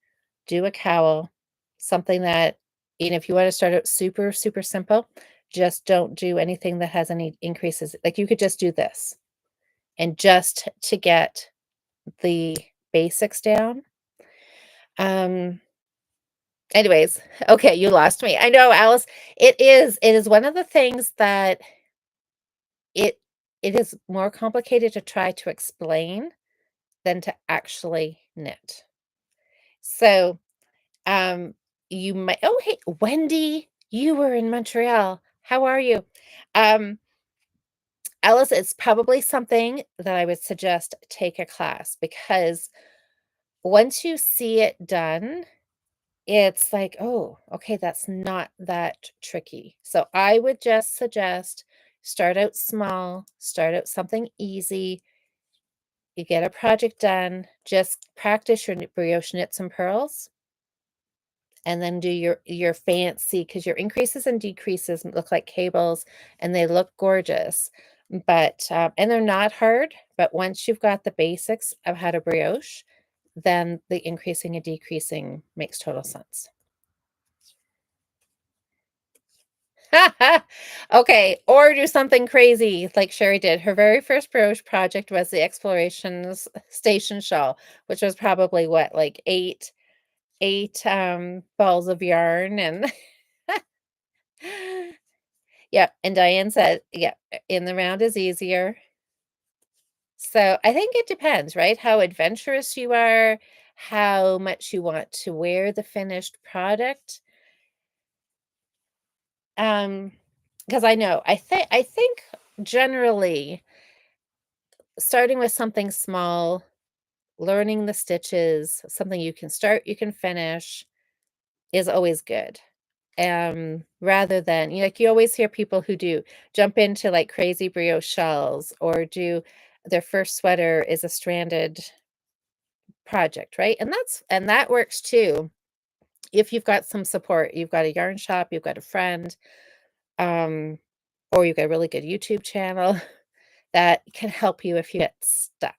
do a cowl, something that if you wanna start out super, super simple, just don't do anything that has any increases. Like, you could just do this, and just to get the basics down. Um, anyways, okay, you lost me. I know, Alice. It is one of the things that it it is more complicated to try to explain than to actually knit. So, um, you might oh, hey, Wendy, you were in Montreal. How are you? Um, Alice, it's probably something that I would suggest take a class because once you see it done, it's like, "Oh, okay, that's not that tricky." So I would just suggest start out small, start out something easy. You get a project done, just practice your brioche knits and pearls, and then do your fancy because your increases and decreases look like cables, and they look gorgeous. But and they're not hard, but once you've got the basics of how to brioche, then the increasing and decreasing makes total sense. Okay, or do something crazy like Sherry did. Her very first brooch project was the explorations station shawl, which was probably what, like 8 balls of yarn and yeah, and Diane said, yeah, in the round is easier. So I think it depends, right? How adventurous you are, how much you want to wear the finished product. Um, because I think generally starting with something small, learning the stitches, something you can start, you can finish is always good. Rather than like you always hear people who do jump into like crazy brioche shells or do their first sweater is a stranded project, right? And that works too. If you've got some support, you've got a yarn shop, you've got a friend, um, or you've got a really good YouTube channel that can help you if you get stuck.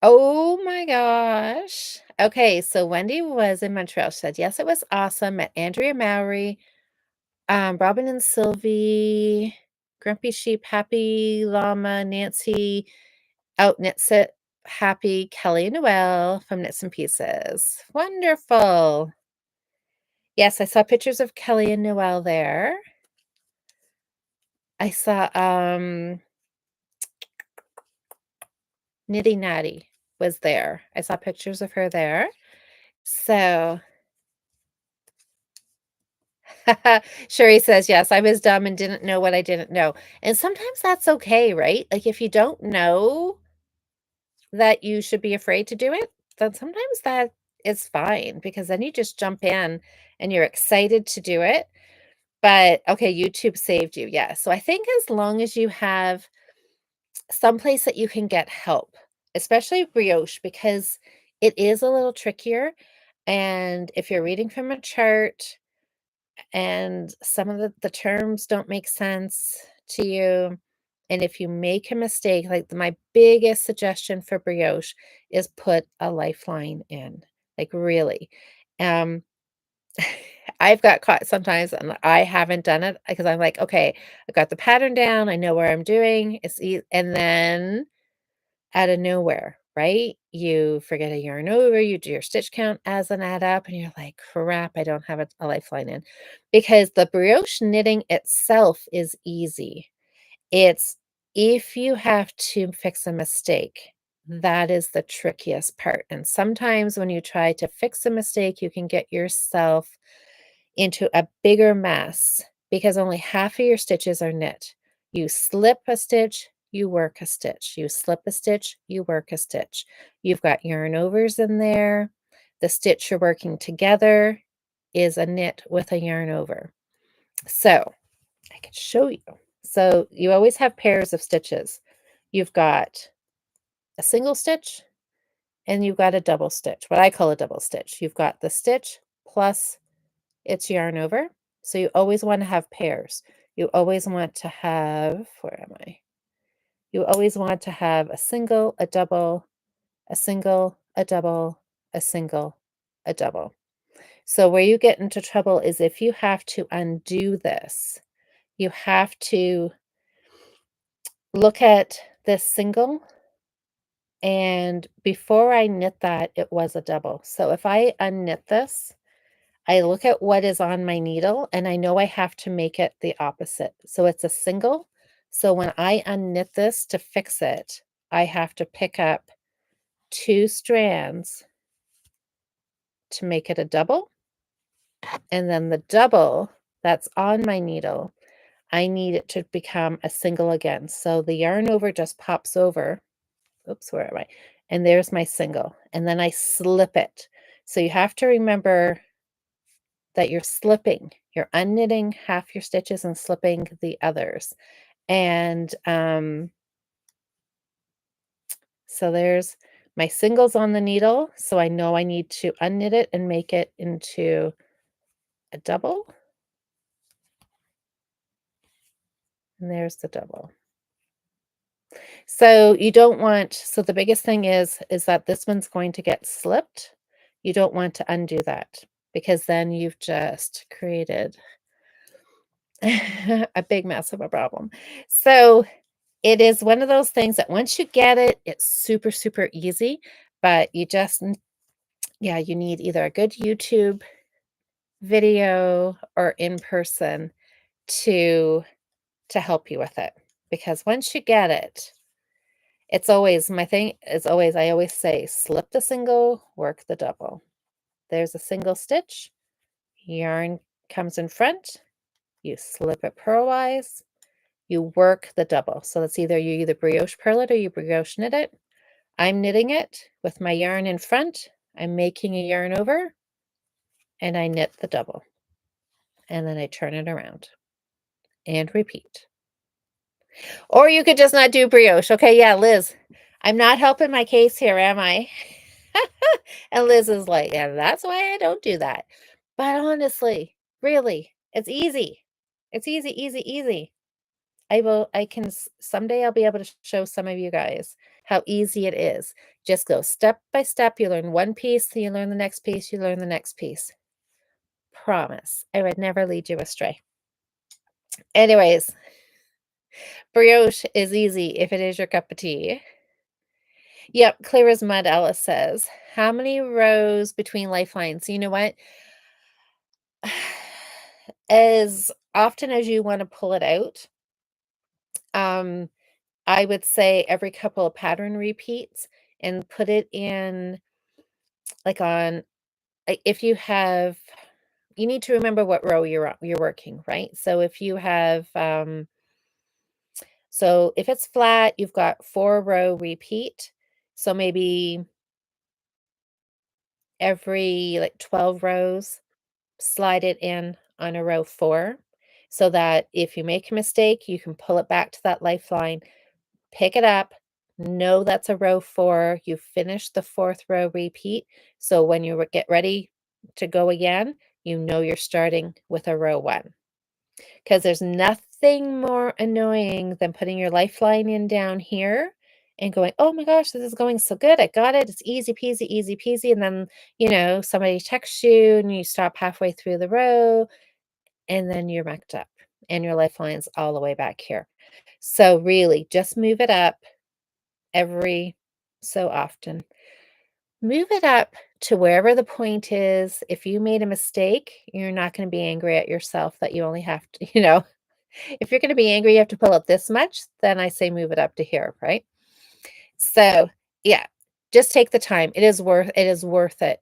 Oh my gosh. Okay, so Wendy was in Montreal. She said, yes, it was awesome. Met Andrea Mowry, Robin and Sylvie, Grumpy Sheep, Happy Llama, Nancy, Out Knits It, Happy, Kelly Noel from Knits and Pieces. Wonderful. Yes, I saw pictures of Kelly and Noel there. I saw Nitty Natty was there. I saw pictures of her there. So Sherry says, yes, I was dumb and didn't know what I didn't know. And sometimes that's okay, right? Like if you don't know that you should be afraid to do it, then sometimes that is fine because then you just jump in and you're excited to do it. But okay, YouTube saved you. Yeah. So I think as long as you have some place that you can get help, especially brioche, because it is a little trickier. And if you're reading from a chart, and some of the terms don't make sense to you. And if you make a mistake, like my biggest suggestion for brioche is put a lifeline in, like really. Um, I've got caught sometimes and I haven't done it because I'm like, okay, I've got the pattern down. I know where I'm doing. And then out of nowhere, right? You forget a yarn over, you do your stitch count as an add up, and you're like, crap, I don't have a lifeline in. Because the brioche knitting itself is easy. It's if you have to fix a mistake, that is the trickiest part. And sometimes when you try to fix a mistake, you can get yourself into a bigger mess because only half of your stitches are knit. You slip a stitch, you work a stitch. You slip a stitch, you work a stitch. You've got yarn overs in there. The stitch you're working together is a knit with a yarn over. So I can show you. So you always have pairs of stitches. You've got a single stitch and you've got a double stitch, what I call a double stitch. You've got the stitch plus its yarn over. So you always want to have pairs. You always want to have, where am I? You always want to have a single, a double, a single, a double, a single, a double. So where you get into trouble is if you have to undo this, you have to look at this single, and before I knit that, it was a double. So if I unknit this, I look at what is on my needle and I know I have to make it the opposite. So it's a single. So when I unknit this to fix it, I have to pick up 2 strands to make it a double. And then the double that's on my needle, I need it to become a single again. So the yarn over just pops over. Oops, where am I? And there's my single. And then I slip it. So you have to remember that you're slipping. You're unknitting half your stitches and slipping the others. And so there's my singles on the needle. So I know I need to unknit it and make it into a double. And there's the double. So you don't want, so the biggest thing is that this one's going to get slipped. You don't want to undo that because then you've just created a big mess of a problem. So it is one of those things that once you get it, it's super, super easy, but you just, yeah, you need either a good YouTube video or in person to help you with it. Because once you get it, it's always, my thing is always, I always say, slip the single, work the double. There's a single stitch, yarn comes in front, you slip it purlwise, you work the double. So it's either you either brioche purl it or you brioche knit it. I'm knitting it with my yarn in front. I'm making a yarn over and I knit the double. And then I turn it around and repeat. Or you could just not do brioche. Okay, yeah, Liz, I'm not helping my case here, am I? And Liz is like, yeah, that's why I don't do that. But honestly, really, it's easy. It's easy, easy, easy. Someday I'll be able to show some of you guys how easy it is. Just go step by step. You learn one piece, then you learn the next piece, you learn the next piece. Promise. I would never lead you astray. Anyways, brioche is easy if it is your cup of tea. Yep, clear as mud, Alice says. How many rows between lifelines? You know what? As often as you want to pull it out, um, I would say every couple of pattern repeats and put it in like on if you have you need to remember what row you're working, right? So if you have so if it's flat, you've got 4-row repeat. So maybe every like 12 rows, slide it in on a row 4 so that if you make a mistake, you can pull it back to that lifeline, pick it up, know that's a row 4, you finish the 4th row repeat. So when you get ready to go again, you know you're starting with a row 1. Because there's nothing more annoying than putting your lifeline in down here and going, "Oh my gosh, this is going so good. I got it. It's easy peasy." And then, somebody texts you and you stop halfway through the row and then you're mucked up and your lifeline's all the way back here. So really just move it up every so often. Move it up to wherever the point is. If you made a mistake, you're not going to be angry at yourself that you only have to, if you're gonna be angry, you have to pull up this much, then I say move it up to here, right? So, yeah, just take the time. It is worth it.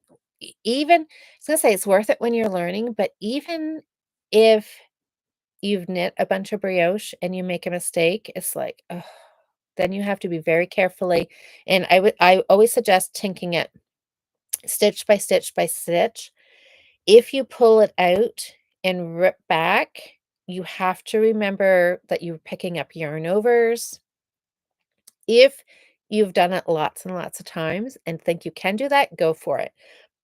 Even I was gonna say it's worth it when you're learning, but even if you've knit a bunch of brioche and you make a mistake, it's like, ugh, then you have to be very carefully, and I always suggest tinking it stitch by stitch by stitch. If you pull it out and rip back, you have to remember that you're picking up yarn overs. If you've done it lots and lots of times and think you can do that, go for it.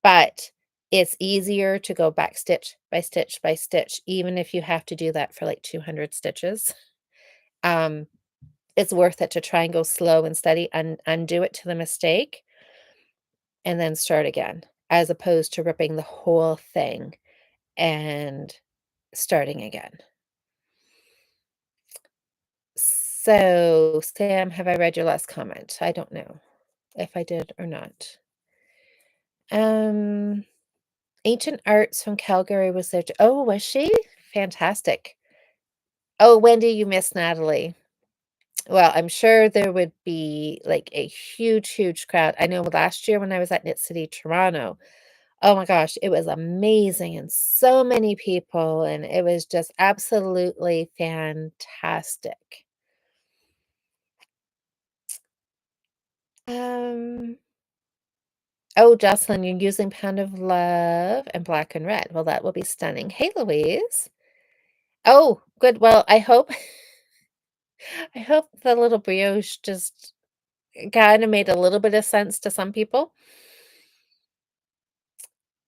But it's easier to go back stitch by stitch by stitch, even if you have to do that for like 200 stitches. Um, it's worth it to try and go slow and steady and undo it to the mistake and then start again, as opposed to ripping the whole thing and starting again. So, Sam, have I read your last comment? I don't know if I did or not. Um, Ancient Arts from Calgary was there. Oh, was she? Fantastic. Oh, Wendy, you missed Natalie. Well, I'm sure there would be like a huge, huge crowd. I know last year when I was at Knit City, Toronto, oh my gosh, it was amazing and so many people, and it was just absolutely fantastic. Um, oh, Jocelyn, you're using Pound of Love and Black and Red. Well, that will be stunning. Hey, Louise. Oh, good. Well, I hope the little brioche just kind of made a little bit of sense to some people.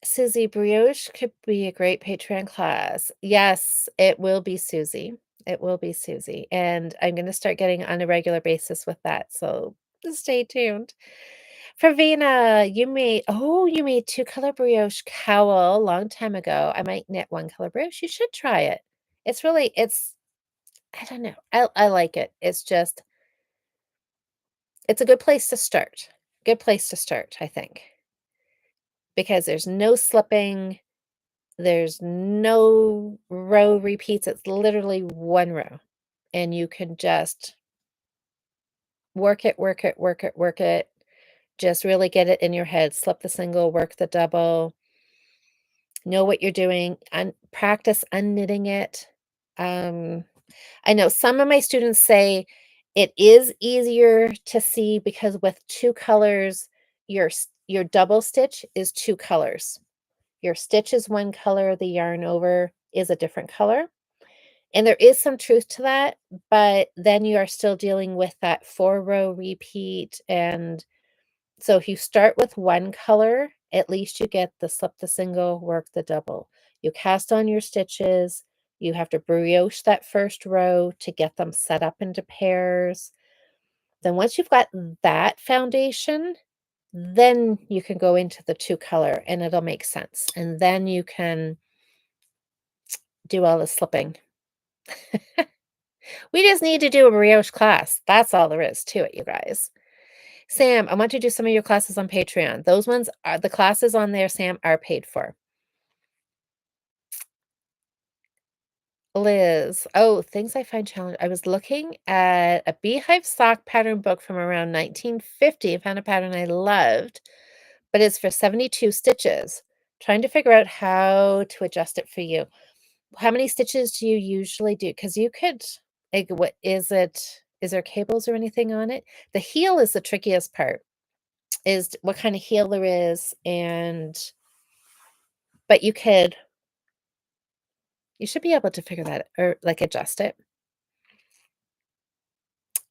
Susie, brioche could be a great Patreon class. Yes, it will be Susie. It will be Susie. And I'm going to start getting on a regular basis with that. So stay tuned. Pravina, you made two-color brioche cowl a long time ago. I might knit one-color brioche. You should try it. I don't know. I like it. It's a good place to start. Good place to start, I think, because there's no slipping, there's no row repeats. It's literally one row, and you can just work it, work it, work it, work it. Just really get it in your head. Slip the single, work the double, know what you're doing, and practice unknitting it. Um, I know some of my students say it is easier to see because with two colors, your double stitch is two colors. Your stitch is one color, the yarn over is a different color. And there is some truth to that, but then you are still dealing with that 4-row repeat. And so if you start with one color, at least you get the slip the single, work the double. You cast on your stitches. You have to brioche that first row to get them set up into pairs. Then once you've got that foundation, then you can go into the two color and it'll make sense. And then you can do all the slipping. We just need to do a brioche class. That's all there is to it, you guys. Sam, I want you to do some of your classes on Patreon. Those ones are the classes on there, Sam, are paid for. Liz, oh, things I find challenging. I was looking at a beehive sock pattern book from around 1950 and found a pattern I loved, but it's for 72 stitches. Trying to figure out how to adjust it for you. How many stitches do you usually do? Because you could, like, what is it? Is there cables or anything on it? The heel is the trickiest part, is what kind of heel there is, but you should be able to figure that or like adjust it.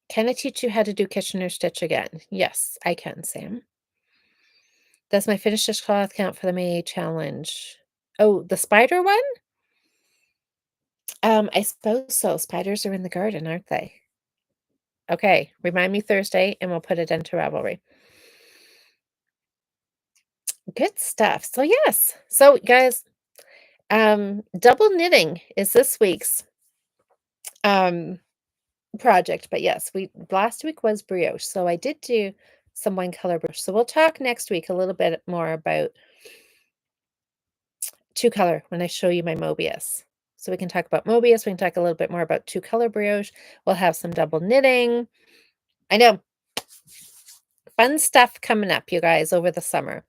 Can I teach you how to do Kitchener stitch again? Yes, I can, Sam. Does my finished stitch cloth count for the May challenge? Oh, the spider one? I suppose so. Spiders are in the garden, aren't they? Okay, remind me Thursday, and we'll put it into Ravelry. Good stuff. So, yes. So, guys, double knitting is this week's, um, project, but yes, we last week was brioche, so I did do some wine color brioche. So we'll talk next week a little bit more about two color when I show you my Mobius. So we can talk about Mobius, we can talk a little bit more about two color brioche. We'll have some double knitting. I know, fun stuff coming up, you guys, over the summer.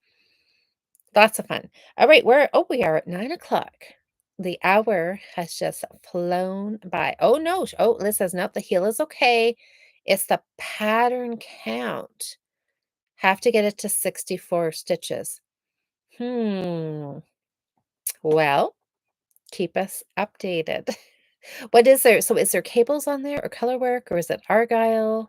Lots of fun. All right, we are at 9 o'clock. The hour has just flown by. Oh no, Liz says no, the heel is okay. It's the pattern count. Have to get it to 64 stitches. Hmm. Well, keep us updated. What is there? So is there cables on there or color work or is it argyle?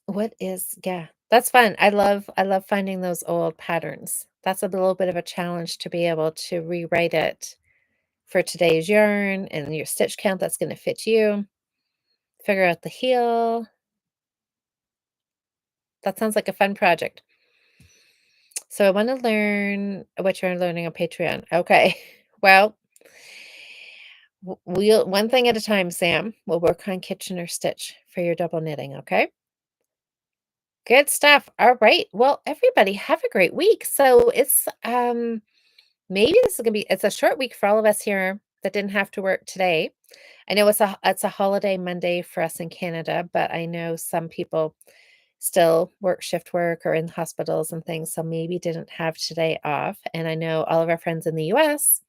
What is, yeah, that's fun. I love finding those old patterns. That's a little bit of a challenge to be able to rewrite it for today's yarn and your stitch count that's going to fit you. Figure out the heel. That sounds like a fun project. So I want to learn what you're learning on Patreon. Okay. Well, we'll one thing at a time, Sam. We'll work on Kitchener stitch for your double knitting, okay? Good stuff. All right. Well, everybody have a great week. So it's maybe this is gonna be it's a short week for all of us here that didn't have to work today. I know it's a holiday Monday for us in Canada, but I know some people still work shift work or in hospitals and things, so maybe didn't have today off. And I know all of our friends in the US,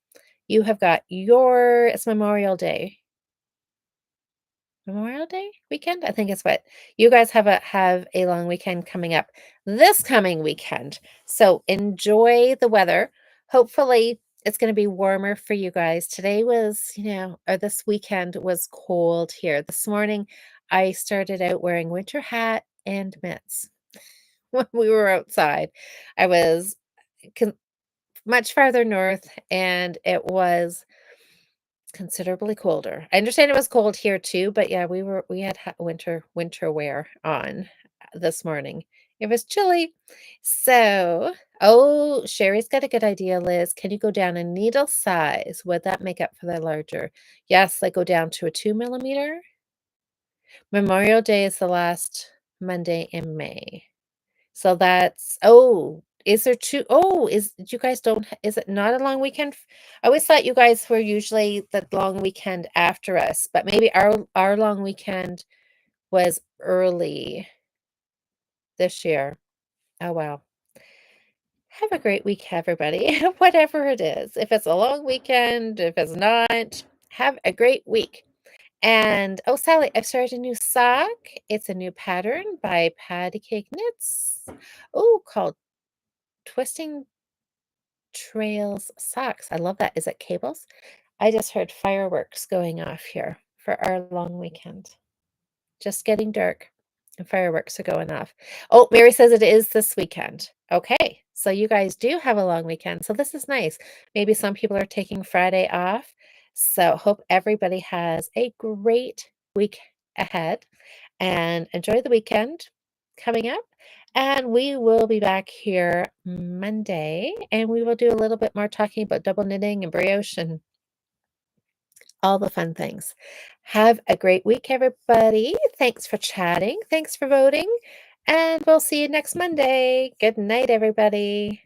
you have got it's Memorial Day weekend? I think it's what you guys have a long weekend coming up this coming weekend. So enjoy the weather. Hopefully it's going to be warmer for you guys. Today was, or this weekend was cold here. This morning I started out wearing winter hat and mitts when we were outside. I was con- much farther north and it was considerably colder. I understand it was cold here too, but yeah, we had winter wear on this morning. It was chilly. So, oh, Sherry's got a good idea, Liz. Can you go down a needle size? Would that make up for the larger? Yes, like go down to a 2 millimeter. Memorial Day is the last Monday in May. So that's is there 2 oh, is you guys don't ha is it not a long weekend? I always thought you guys were usually the long weekend after us, but maybe our long weekend was early this year. Oh, wow. Have a great week, everybody, whatever it is. If it's a long weekend, if it's not, have a great week. And, oh, Sally, I've started a new sock. It's a new pattern by Patty Cake Knits. Oh, called Twisting Trails socks. I love that. Is it cables? I just heard fireworks going off here for our long weekend. Just getting dark and fireworks are going off. Oh, Mary says it is this weekend. Okay. So you guys do have a long weekend. So this is nice. Maybe some people are taking Friday off. So hope everybody has a great week ahead and enjoy the weekend coming up. And we will be back here Monday and we will do a little bit more talking about double knitting and brioche and all the fun things. Have a great week, everybody. Thanks for chatting. Thanks for voting. And we'll see you next Monday. Good night, everybody.